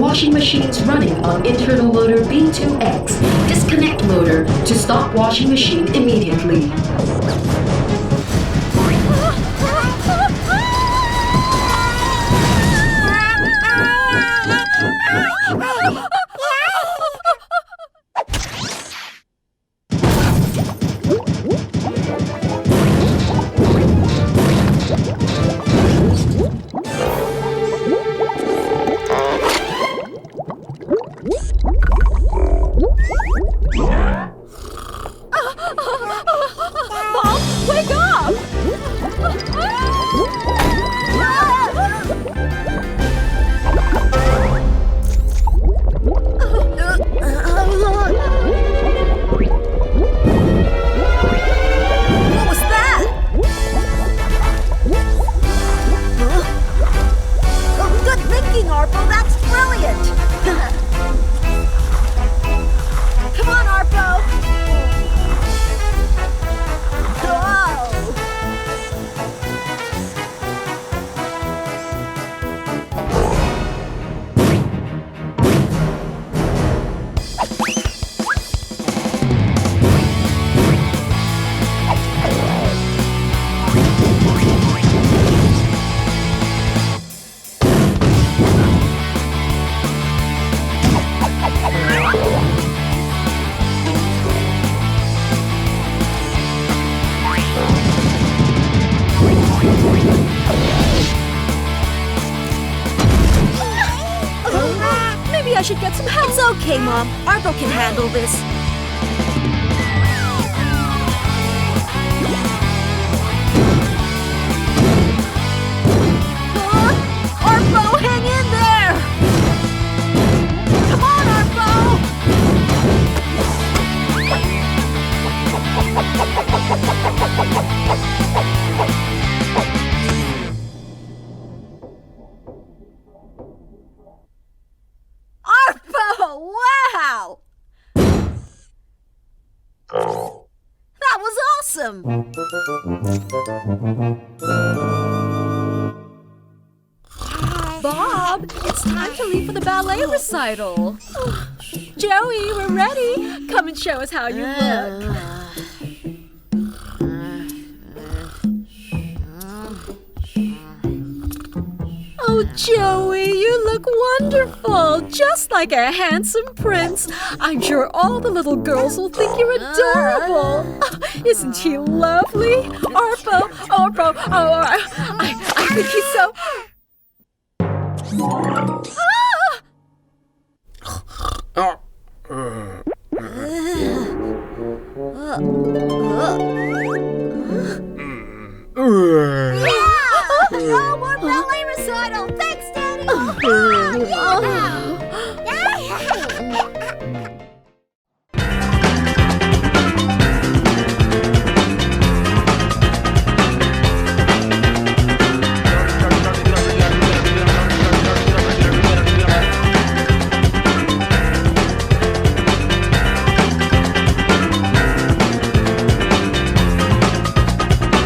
washing machine's running on internal motor B2X. Disconnect motor to stop washing machine immediately. Mom, wake up! What was that? Oh, good thinking, Arpo. That's brilliant. Come on, Arpo. Maybe I should get some help. It's okay, Mom. Arpo can handle this. Arpo, hang in there! Come on, Arpo! Arpo! Wow! That was awesome! Bob, it's time to leave for the ballet recital. Joey, we're ready. Come and show us how you look. Oh, Joey, you look wonderful, just like a handsome prince. I'm sure all the little girls will think you're adorable. Oh, isn't he lovely? Arpo, oh, I think he's so...